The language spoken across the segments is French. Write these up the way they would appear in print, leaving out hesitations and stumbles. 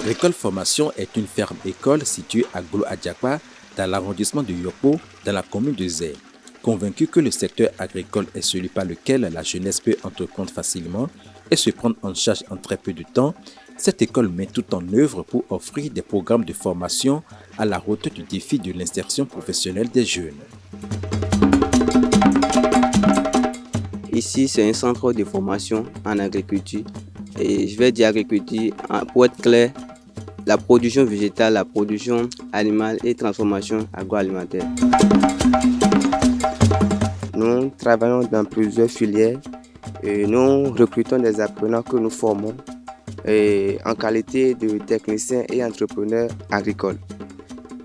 Agricole Formation est une ferme-école située à Golo-Adjakpa, dans l'arrondissement de Yokpo, dans la commune de Zé. Convaincu que le secteur agricole est celui par lequel la jeunesse peut entreprendre facilement et se prendre en charge en très peu de temps, cette école met tout en œuvre pour offrir des programmes de formation à la hauteur du défi de l'insertion professionnelle des jeunes. Ici, c'est un centre de formation en agriculture. Et je vais dire agriculture, pour être clair, la production végétale, la production animale et transformation agroalimentaire. Nous travaillons dans plusieurs filières et nous recrutons des apprenants que nous formons en qualité de techniciens et entrepreneurs agricoles.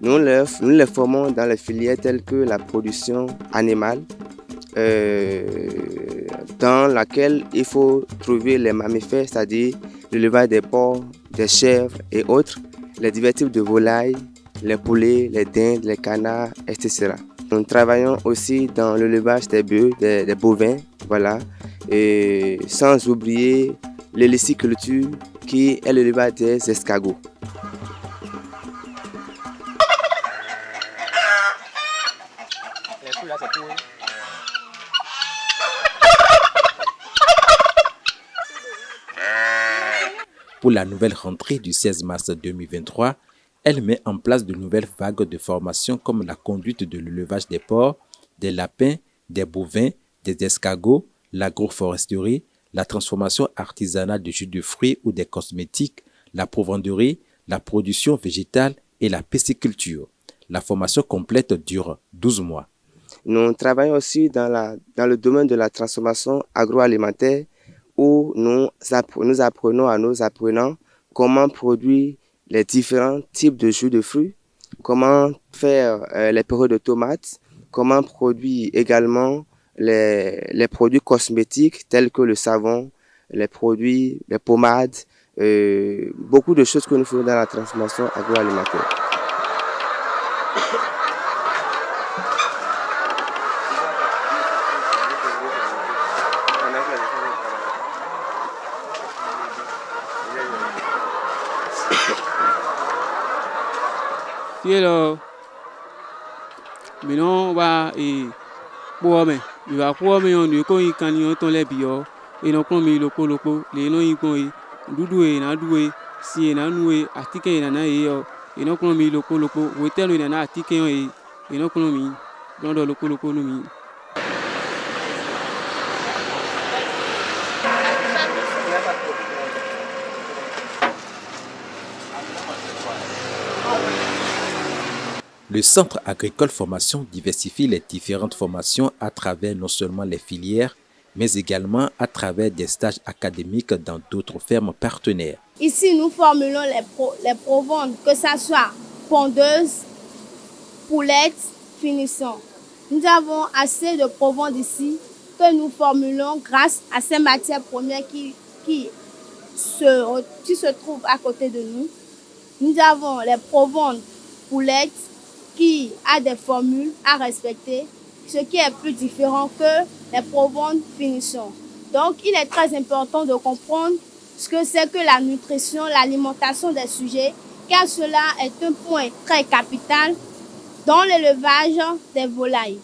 Nous les formons dans les filières telles que la production animale, dans laquelle il faut trouver les mammifères, c'est-à-dire l'élevage des porcs, des chèvres et autres, les divers types de volailles, les poulets, les dindes, les canards, etc. Nous travaillons aussi dans l'élevage des bœufs, des bovins, voilà, et sans oublier l'héliciculture qui est l'élevage des escargots. Pour la nouvelle rentrée du 16 mars 2023, elle met en place de nouvelles vagues de formation comme la conduite de l'élevage des porcs, des lapins, des bovins, des escargots, l'agroforesterie, la transformation artisanale de jus de fruits ou des cosmétiques, la provendeurie, la production végétale et la pisciculture. La formation complète dure 12 mois. Nous travaillons aussi dans le domaine de la transformation agroalimentaire où nous apprenons à nos apprenants comment produire les différents types de jus de fruits, comment faire les purées de tomates, comment produire également les produits cosmétiques tels que le savon, les produits, les pommades, beaucoup de choses que nous faisons dans la transformation agroalimentaire. Tielo maintenant va et pour mais il va pour mais on est quand il can y on les bio et non comme le coloco les non il quand dudu na doué si na noué atike na et non comme le coloco ou tel na atike et non comme dans le coloco nous. Le Centre agricole formation diversifie les différentes formations à travers non seulement les filières, mais également à travers des stages académiques dans d'autres fermes partenaires. Ici, nous formulons les proventes, que ce soit pondeuses, poulettes, finissants. Nous avons assez de proventes ici que nous formulons grâce à ces matières premières qui se trouvent à côté de nous. Nous avons les proventes poulettes qui a des formules à respecter, ce qui est plus différent que les proventes finissants. Donc, il est très important de comprendre ce que c'est que la nutrition, l'alimentation des sujets, car cela est un point très capital dans l'élevage des volailles.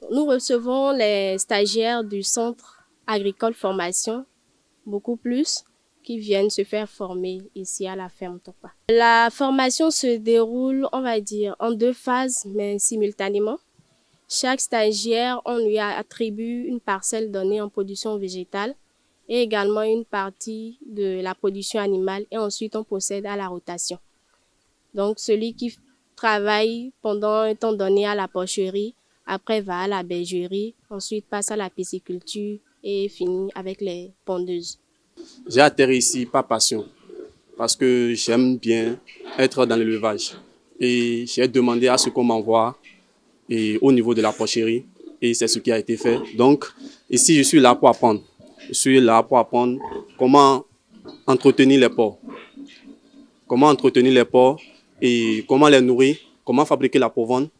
Nous recevons les stagiaires du Centre agricole formation, beaucoup plus, qui viennent se faire former ici à la ferme Tokpa. La formation se déroule, on va dire, en 2 phases, mais simultanément. Chaque stagiaire, on lui attribue une parcelle donnée en production végétale et également une partie de la production animale et ensuite on procède à la rotation. Donc celui qui travaille pendant un temps donné à la porcherie, après va à la bergerie, ensuite passe à la pisciculture et finit avec les pondeuses. J'ai atterri ici par passion parce que j'aime bien être dans l'élevage et j'ai demandé à ce qu'on m'envoie au niveau de la porcherie et c'est ce qui a été fait. Donc ici je suis là pour apprendre. Je suis là pour apprendre comment entretenir les porcs. Comment entretenir les porcs et comment les nourrir, comment fabriquer la provende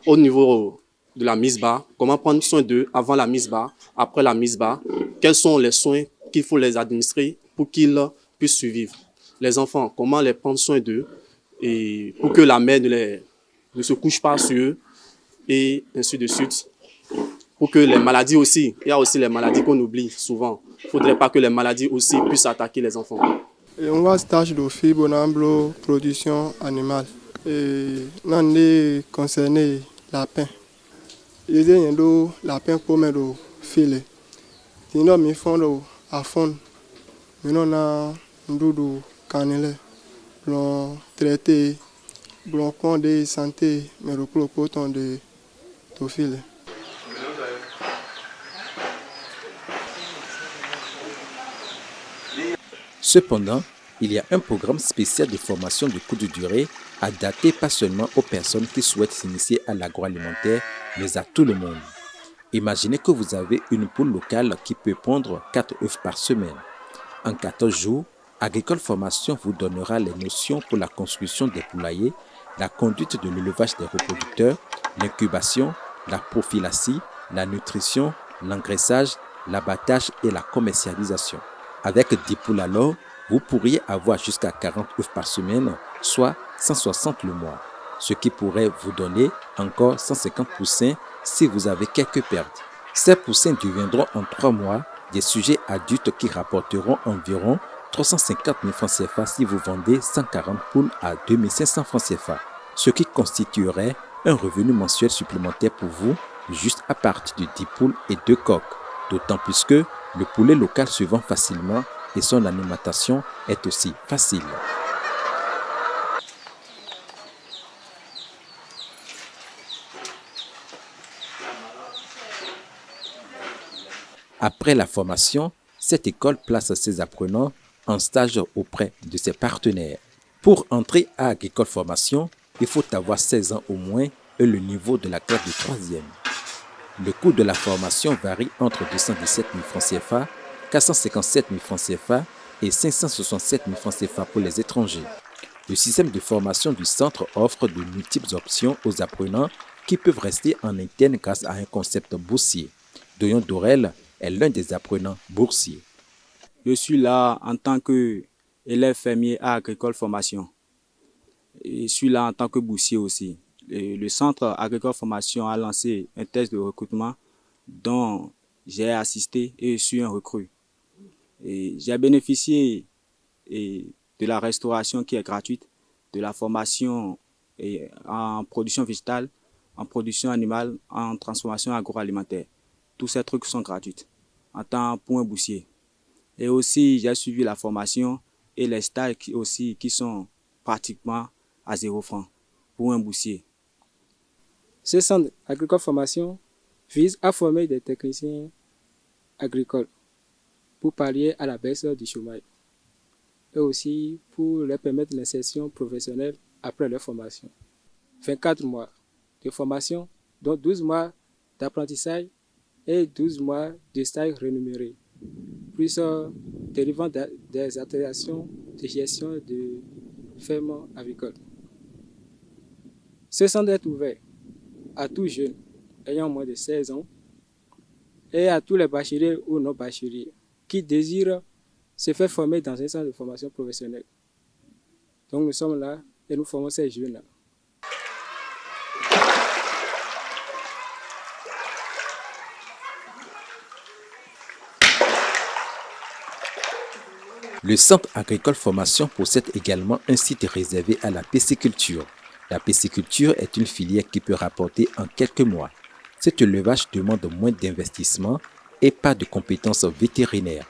au niveau de la mise bas, comment prendre soin d'eux avant la mise bas, après la mise bas, quels sont les soins qu'il faut les administrer pour qu'ils puissent survivre. Les enfants, comment les prendre soin d'eux et pour que la mère ne se couche pas sur eux et ainsi de suite. Pour que les maladies aussi, il y a aussi les maladies qu'on oublie souvent. Il ne faudrait pas que les maladies aussi puissent attaquer les enfants. Et on va stage de fibre production animale. Et on est concerné lapin. Il y a des lapins comme le filet. Il y a des fonds à fond. Mais on a un canelé. Blanc traité, blanc con de santé, mais le coton de filet. Cependant, il y a un programme spécial de formation de courte durée adapté pas seulement aux personnes qui souhaitent s'initier à l'agroalimentaire, mais à tout le monde. Imaginez que vous avez une poule locale qui peut pondre 4 œufs par semaine. En 14 jours, Agricole Formation vous donnera les notions pour la construction des poulaillers, la conduite de l'élevage des reproducteurs, l'incubation, la prophylaxie, la nutrition, l'engraissage, l'abattage et la commercialisation. Avec 10 poules alors, vous pourriez avoir jusqu'à 40 œufs par semaine, soit 160 le mois, ce qui pourrait vous donner encore 150 poussins si vous avez quelques pertes. Ces poussins deviendront en 3 mois des sujets adultes qui rapporteront environ 350 000 francs CFA si vous vendez 140 poules à 2500 francs CFA, ce qui constituerait un revenu mensuel supplémentaire pour vous juste à partir de 10 poules et 2 coqs, d'autant plus que le poulet local se vend facilement et son alimentation est aussi facile. Après la formation, cette école place ses apprenants en stage auprès de ses partenaires. Pour entrer à Agricole Formation, il faut avoir 16 ans au moins et le niveau de la classe de 3e. Le coût de la formation varie entre 217 000 francs CFA, 457 000 francs CFA et 567 000 francs CFA pour les étrangers. Le système de formation du centre offre de multiples options aux apprenants qui peuvent rester en interne grâce à un concept boursier. Doyon Dorel est l'un des apprenants boursiers. Je suis là en tant qu'élève fermier à Agricole Formation. Et je suis là en tant que boursier aussi. Et le centre Agricole Formation a lancé un test de recrutement dont j'ai assisté et je suis un recrue. Et j'ai bénéficié de la restauration qui est gratuite, de la formation en production végétale, en production animale, en transformation agroalimentaire. Tous ces trucs sont gratuits en tant pour un boursier. Et aussi, j'ai suivi la formation et les stages qui sont pratiquement à 0 francs pour un boursier. Ce centre Agricole Formation vise à former des techniciens agricoles pour pallier à la baisse du chômage et aussi pour leur permettre l'insertion professionnelle après leur formation. 24 mois de formation, dont 12 mois d'apprentissage et 12 mois de stage rémunéré, plus dérivant des altérations de gestion de fermes avicoles. Ce centre est ouvert à tous jeunes ayant moins de 16 ans et à tous les bacheliers ou non-bacheliers qui désirent se faire former dans un centre de formation professionnelle. Donc nous sommes là et nous formons ces jeunes-là. Le Centre Agricole Formation possède également un site réservé à la pisciculture. La pisciculture est une filière qui peut rapporter en quelques mois. Cet élevage demande moins d'investissement et pas de compétences vétérinaires.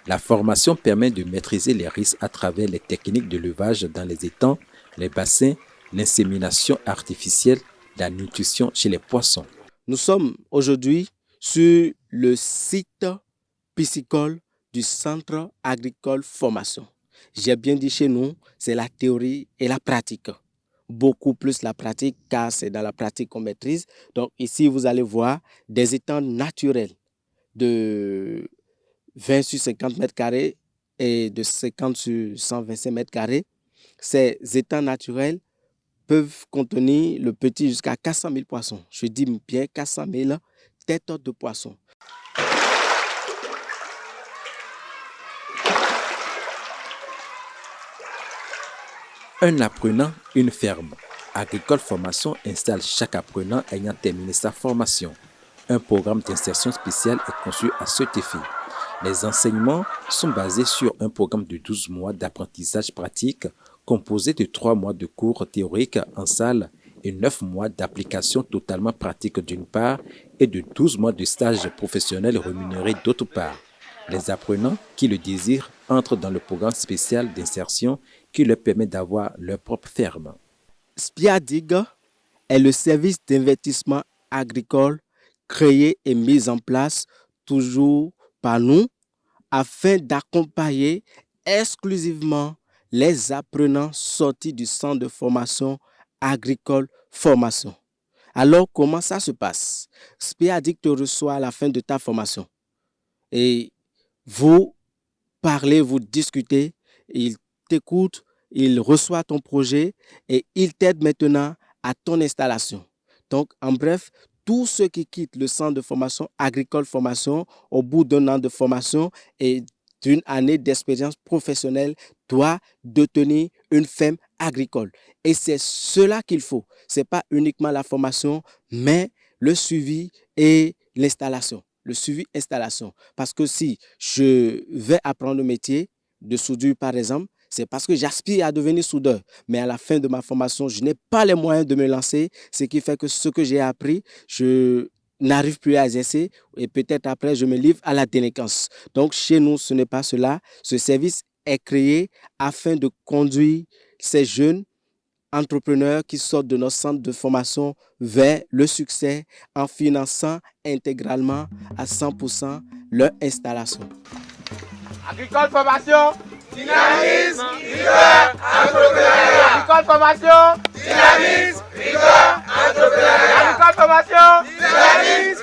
La formation permet de maîtriser les risques à travers les techniques d'élevage dans les étangs, les bassins, l'insémination artificielle, la nutrition chez les poissons. Nous sommes aujourd'hui sur le site piscicole du Centre Agricole Formation. J'ai bien dit chez nous, c'est la théorie et la pratique. Beaucoup plus la pratique car c'est dans la pratique qu'on maîtrise. Donc ici, vous allez voir des étangs naturels de 20 sur 50 mètres carrés et de 50 sur 125 mètres carrés. Ces étangs naturels peuvent contenir le petit jusqu'à 400 000 poissons. Je dis bien 400 000 têtes de poissons. Un apprenant, une ferme. Agricole Formation installe chaque apprenant ayant terminé sa formation. Un programme d'insertion spécial est conçu à cet effet. Les enseignements sont basés sur un programme de 12 mois d'apprentissage pratique composé de 3 mois de cours théoriques en salle et 9 mois d'application totalement pratique d'une part et de 12 mois de stage professionnel rémunéré d'autre part. Les apprenants qui le désirent entrent dans le programme spécial d'insertion qui leur permet d'avoir leur propre ferme. SPIADIG est le service d'investissement agricole créé et mis en place toujours par nous afin d'accompagner exclusivement les apprenants sortis du centre de formation agricole formation. Alors, comment ça se passe? SPIADIG te reçoit à la fin de ta formation et vous parlez, vous discutez, il t'écoute, il reçoit ton projet et il t'aide maintenant à ton installation. Donc, en bref, tous ceux qui quittent le centre de formation agricole formation au bout d'un an de formation et d'une année d'expérience professionnelle doivent détenir une ferme agricole. Et c'est cela qu'il faut. Ce n'est pas uniquement la formation, mais le suivi et l'installation. Le suivi-installation. Parce que si je vais apprendre le métier de soudure, par exemple, c'est parce que j'aspire à devenir soudeur. Mais à la fin de ma formation, je n'ai pas les moyens de me lancer, ce qui fait que ce que j'ai appris, je n'arrive plus à exercer et peut-être après, je me livre à la délinquance. Donc, chez nous, ce n'est pas cela. Ce service est créé afin de conduire ces jeunes entrepreneurs qui sortent de notre centre de formation vers le succès en finançant intégralement à 100% leur installation. Agricole Formation, dynamisme, rigueur, entrepreneuriat. Agricole Formation, dynamisme, rigueur, entrepreneuriat. Agricole Formation, dynamisme,